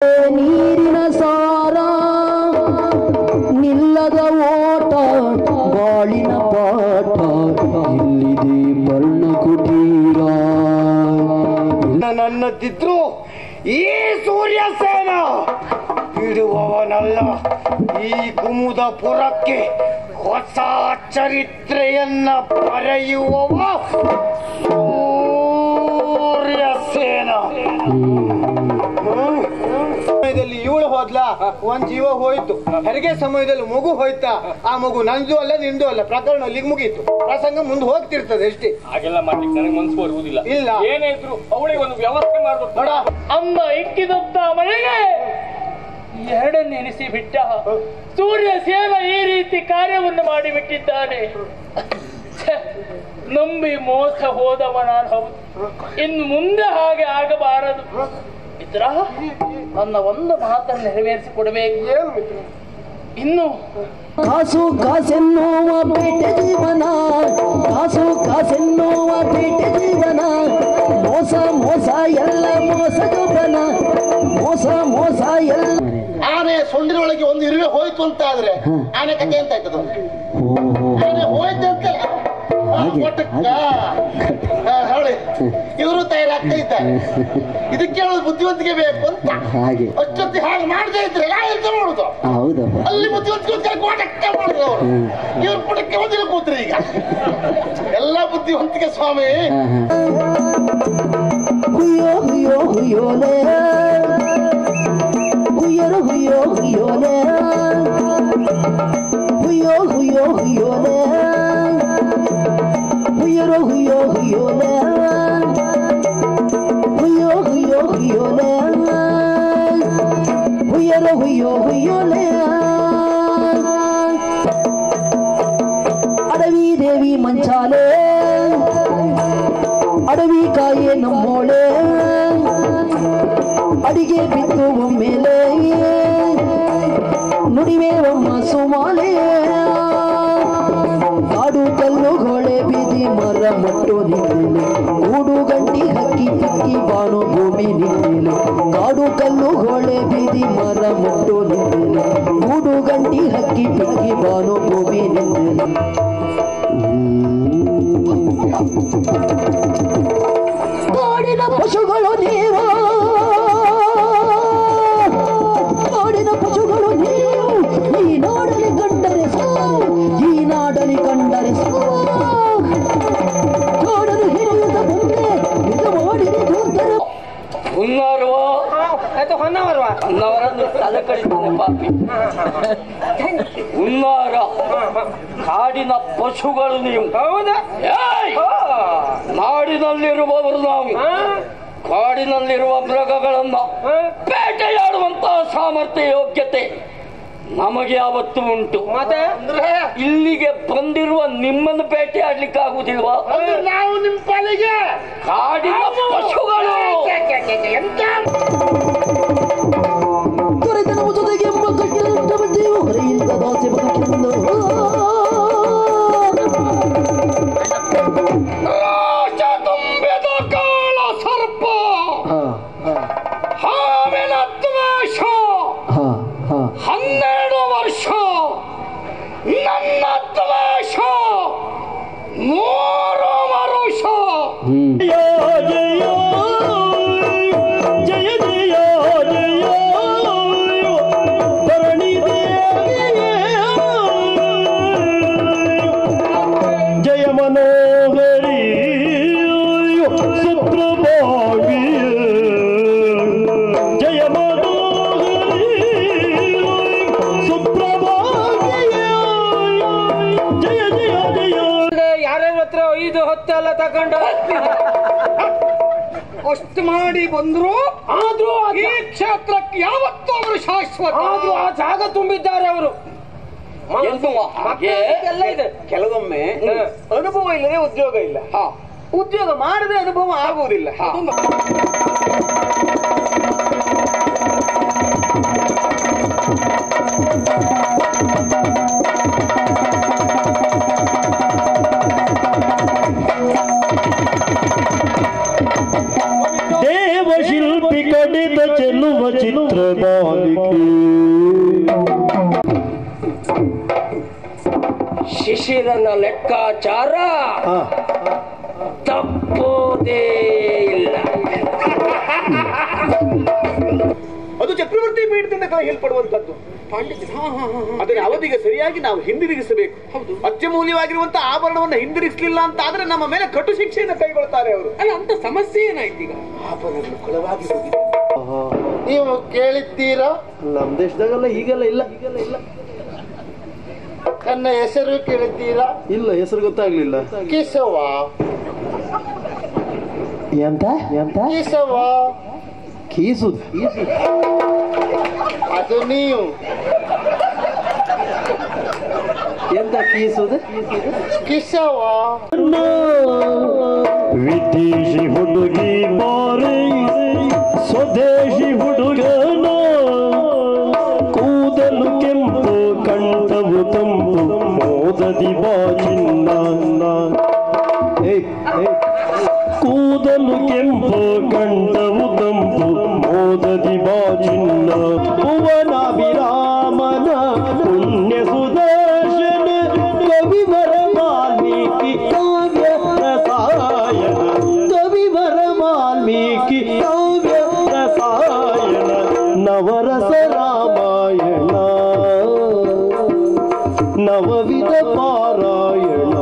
ನೀರಿನ ಸಾರ ನಿಲ್ಲದ ಓಟ ಬಾಳಿನ ಪಾಠ ಇಲ್ಲಿದೆ ವರ್ಣ ಕುಟೀರ. ನನ್ನದಿದ್ರು ಈ ಸೂರ್ಯ ಸೇನ ಬಿಡುವವನಲ್ಲ. ಈ ಕುಮುದಪುರಕ್ಕೆ ಹೊಸ ಚರಿತ್ರೆಯನ್ನ ಬರೆಯುವವ ಸೂರ್ಯ ಸೇನ. ಸಮಯದಲ್ಲಿ ಇವಳು ಹೋದ್ಲಾ, ಒಂದ್ ಜೀವ ಹೋಯ್ತು. ಹೆರಿಗೆ ಸಮಯದಲ್ಲಿ ಮಗು ಹೋಯ್ತಾ, ಆ ಮಗು ನಂದು ಅಲ್ಲ ನಿಂದು ಅಲ್ಲ, ಪ್ರಕರಣ ಅಲ್ಲಿಗೆ ಮುಗೀತು. ಪ್ರಸಂಗ ಮುಂದೆ ಹೋಗ್ತಿರ್ತದೆ ಅಷ್ಟೇ. ಹಾಗೆಲ್ಲ ಮಾಡ್ಲಿಕ್ಕೆ ನನಗೆ ಮನಸ್ಸು ಬರುವುದಿಲ್ಲ. ಇಲ್ಲ, ಏನೇ ಇದ್ರು ಅವಳಿಗೆ ಒಂದು ವ್ಯವಸ್ಥೆ ಮಾಡ್ಬೇಕು. ನೋಡ, ಅಮ್ಮ ಇಕ್ಕಿದಂತ ಮಳೆಗೆ ಎರಡನ್ನು ಎನಿಸಿ ಬಿಟ್ಟ ಸೂರ್ಯ ಸೇನ ಈ ರೀತಿ ಕಾರ್ಯವನ್ನು ಮಾಡಿಬಿಟ್ಟಿದ್ದಾನೆ. ನಂಬಿ ಮೋಸ ಹೋದವ ನಾನು ಹೌದು. ಇನ್ನು ಮುಂದೆ ಹಾಗೆ ಆಗಬಾರದು. ಮಿತ್ರ, ನನ್ನ ಒಂದು ಮಾತನ್ನು ನೆರವೇರಿಸಿ ಕೊಡಬೇಕು. ಇನ್ನು ಕಾಸು ಕಾಸೆನ್ನುವ ಬೇಟೆ ಜೀವನ, ಕಾಸು ಕಾಸೆನ್ನುವ ಬೇಟೆ ಜೀವನ, ಮೋಸ ಮೋಸ ಎಲ್ಲ ಮೋಸಗೊಬ್ಬನ, ಮೋಸ ಮೋಸ ಎಲ್ಲ. ಆನೆ ಸೊಂಡಿನೊಳಗೆ ಒಂದು ಇರುವೆ ಹೋಯ್ತು ಅಂತ ಆದ್ರೆ ಆನೆ ಕಥೆ ಅಂತ ಆಯ್ತದ. ಆನೆ ಹೋಯ್ತು ಅಂತ ಹೇಳಿ ಇವರು ತಯಾರಾಗ್ತಾ ಇದ್ದಾರೆ. ಇದಕ್ಕೆ ಹೇಳೋದು ಬುದ್ಧಿವಂತಿಕೆ ಬೇಕು ಅಂತ. ಅಷ್ಟೊತ್ತಿ ಹಾಗೆ ಮಾಡದೇ ಇದ್ರೆ ಎಂತ ಮಾಡುದು? ಅಲ್ಲಿ ಬುದ್ಧಿವಂತಿಕೆ ಕೋಟಕ್ಕೆ ಮಾಡುದು ಅವರು. ಇವ್ರು ಪುಟಕ್ಕೆ ಒಂದಿನ ಕೂತ್ರಿ. ಈಗ ಎಲ್ಲ ಬುದ್ಧಿವಂತಿಕೆ ಸ್ವಾಮಿ. ಹುಯ್ಯೋ ಹುಯ್ಯೋ ಹುಯ್ಯೋಲೆ ಹುಯ್ಯರು ಹುಯ್ಯೋ ಹುಯ್ಯೋಲೆ ಹುಯ್ಯೋ ಹುಯ್ಯೋ ಹುಯ್ಯೋಲೆ ಹುಯ್ಯರು ಹುಯ್ಯೋ ಹುಯ್ಯೋಲೆ ಹುಯ್ಯೋ ಹುಯ್ಯೋ ಹುಯ್ಯೋಲೆ ಹುಯ್ಯರು ಹುಯ್ಯೋ ಹುಯ್ಯೋಲೆ. ಅಡವಿ ದೇವಿ ಮಂಚಾಲೆ ಅಡವಿ ಕಾಯೆ ನಮ್ಮೋಳೆ, ಅಡಿಗೆ ಬಿದ್ದು ಒಮ್ಮೆಲೆ ನುಡಿವೆ ಒಮ್ಮ ಸುಮಾಲೆ. ಕಾಡು ಕಲ್ಲು ಹೊಳೆ ಬೀದಿ ಮರ ಮಟ್ಟು ನಿಂತೇನೆ, ಗೂಡು ಗಂಟಿ ಹಕ್ಕಿ ಪಿಕ್ಕಿ ಬಾನು ಭೂಮಿ ನಿಂತೇನೆ. ಕಾಡು ಕಲ್ಲು ಹೊಳೆ ಬೀದಿ ಮರ ಮಟ್ಟು ನಿಂತೇನೆ, ಗೂಡು ಗಂಟಿ ಹಕ್ಕಿ ಪಿಕ್ಕಿ ಬಾನು ಭೂಮಿ ನಿಂತೇನೆ. ಕಾಡಿನ ಪಶುಗಳು ನೀವು, ಕಾಡಿನ ಪಶುಗಳು ನೀವು, ಈ ನಾಡಲಿ ಕಂಡರೆ ಸಾವು, ಈ ನಾಡಲಿ ಕಂಡರೆ ಸಾವು. ಕಾಡಲು ಹಿಡಿಯುತ್ತ ಮುಂದೆ ಇದು ಮಾಡಿದೆ ದೂರ್ತರ ಹೊನ್ನವರನ್ನು ತಲೆ ಕಡಿತಾನೆ ಪಾಪಿ. ಹುನ್ನಾರ ಕಾಡಿನ ಪಶುಗಳು ನೀವು. ನಾಡಿನಲ್ಲಿರುವವರು ನಾವು. ಕಾಡಿನಲ್ಲಿರುವ ಮೃಗಗಳನ್ನು ಬೇಟೆಯಾಡುವಂತಹ ಸಾಮರ್ಥ್ಯ ಯೋಗ್ಯತೆ ನಮಗೆ ಯಾವತ್ತೂ ಉಂಟು. ಮತ್ತೆ ಇಲ್ಲಿಗೆ ಬಂದಿರುವ ನಿಮ್ಮನ್ನು ಬೇಟೆ ಆಡ್ಲಿಕ್ಕೆ ಆಗುದಿಲ್ವಾ? ನಾವು ನಿಮ್ಮ ಪಾಲಿಗೆ ಕಾಡಿನ ಪಶುಗಳು ದೊರೆತನವು ಜೊತೆಗೆ ಎಂಬ ಕಟ್ಟಿದ ಜೀವ ಹೊರೆಯಿಂದ ದಾಸೆ ಬದುಕಿಂದು ರಾಜ ತುಂಬಿದ ಕಾಳ ಸರ್ಪ ಹಾವಿನ ದ್ವೇಷ 12 ವರ್ಷ ನನ್ನ ದ್ವೇಷ 3 ವರುಷ. ಜಯ ಜಯ ಜಯ ಜಯ ಜಯ ಧರಣಿ ಜಯ ಮನೋಹರಿ ಸುಪ್ರಭಾವಿ ಜಯ ಮನೋಹರಿ ಸುಪ್ರಭಾವಿ ಜಯ ಜಯ ಜಯ. ಯಾರ್ಯಾರ ಹತ್ರ 5 ಹೊತ್ತೆಲ್ಲ ತಗೊಂಡು ಅಷ್ಟು ಮಾಡಿ ಬಂದ್ರು. ಆದ್ರೂ ಈ ಕ್ಷೇತ್ರಕ್ಕೆ ಯಾವತ್ತೂ ಅವರು ಶಾಶ್ವತ. ಆದ್ರೂ ಆ ಜಾಗ ತುಂಬಿದ್ದಾರೆ ಅವರು. ಎಲ್ಲ ಇದೆ. ಕೆಲವೊಮ್ಮೆ ಅನುಭವ ಇಲ್ಲದೆ ಉದ್ಯೋಗ ಇಲ್ಲ, ಉದ್ಯೋಗ ಮಾಡದೆ ಅನುಭವ ಆಗುವುದಿಲ್ಲ. ದೇವಶಿಲ್ಪಿ ಕಡಿದ ಚೆಲ್ಲುವ ಚಿತ್ರ ಬಾಲಿಕೆ ಶಿಶಿರನ ಲೆಕ್ಕಾಚಾರ ತಪ್ಪೋದೇ ಇಲ್ಲ. ಅದು ಚಕ್ರವರ್ತಿ ಪೀಠದಿಂದ ಹೇಲ್ಪಡುವಂತದ್ದು ಪಾಂಡಿತ್ಯ. ಅದರ ಅವಧಿಗೆ ಸರಿಯಾಗಿ ನಾವು ಹಿಂದಿರುಗಿಸಬೇಕು. ಹೌದು, ಅತ್ಯಮೂಲ್ಯವಾಗಿರುವಂತಹ ಆಭರಣವನ್ನು ಹಿಂದಿರುಗಿಸಲಿಲ್ಲ ಅಂತ ಆದ್ರೆ ನಮ್ಮ ಮೇಲೆ ಕಟು ಶಿಕ್ಷೆಯನ್ನು ಕೈಗೊಳ್ತಾರೆ ಅವರು. ಅಲ್ಲ, ಅಂತ ಸಮಸ್ಯೆ ಏನಾಯ್ತು ಈಗ? ಆಭರಣಗಳು ಕೊಳವಾಗಿ ಹೋಗಿದೆ. ನೀವು ಕೇಳಿದ್ದೀರಾ? ನಮ್ಮ ದೇಶದಾಗಲ್ಲ ಈಗೆಲ್ಲ ಇಲ್ಲ. ನನ್ನ ಹೆಸರು ಕೇಳಿದ್ದೀರಾ? ಇಲ್ಲ, ಹೆಸರು ಗೊತ್ತಾಗ್ಲಿಲ್ಲ. ಕೇಶವ. ಎಂತ ಎಂತ ಕೇಶವ. ಕೀಸು ಅದು ನೀವು. ಎಂತ ಕೀಸುದು? ಕೇಶವ. ವಿದೇಶಿ ಹುಡುಗಿ ಬಾರೆ ಸ್ವದೇಶಿ ಹುಡುಗನ ಕೂದಲು ಕೆಂಪು ಕಂಠವು ತಂಪು ಮೋದದಿ ಬಾಚಿನ್ನ. ಕೂದಲು ಕೆಂಪು ಕಂಠವು ತಂಪು ಮೋದದಿ ಬಾಚಿನ್ನ. ಭುವನಾಭಿರಾಮನ ಪುಣ್ಯ ಸುದರ್ಶನ ಕವಿವರ ವಾಲ್ಮೀಕಿ ಕಾವ್ಯ ರಸಾಯನ. ಕವಿವರ ವಾಲ್ಮೀಕಿ ಕಾವ್ಯ ರಸಾಯನ ನವರಸ ರಾಮಾಯಣ ನವವಿಧ ಪಾರಾಯಣ.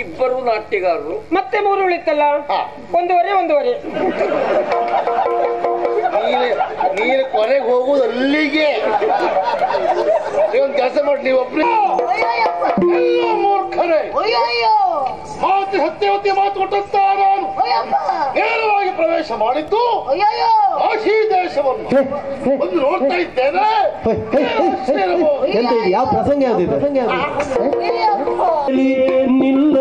ಇಬ್ಬರು ನಾಟ್ಯಗಾರರು ಮತ್ತೆ 3 ಉಳಿತಲ್ಲ, 1.5 ನೀನು ಕೊನೆಗೆ ಹೋಗುವುದು ಅಲ್ಲಿಗೆ. ಒಂದು ಕೆಲಸ ಮಾಡಿ, ನೀವು ಒಬ್ಬರು ಮೂರ್ಖರೇ. ಮಾತು ಹತ್ಯೆ ಮಾತು ಕೊಟ್ಟಂತ ನಾನು ನೇರವಾಗಿ ಪ್ರವೇಶ ಮಾಡಿದ್ದು ಕಾಶಿ ದೇಶವನ್ನು ಒಂದು ನೋಡ್ತಾ ಇದ್ದೇನೆ. ಎಂತ ಇದು? ಯಾವ ಪ್ರಸಂಗ ಯಾವ್ದಿದೆ? ನಿಲ್ಲ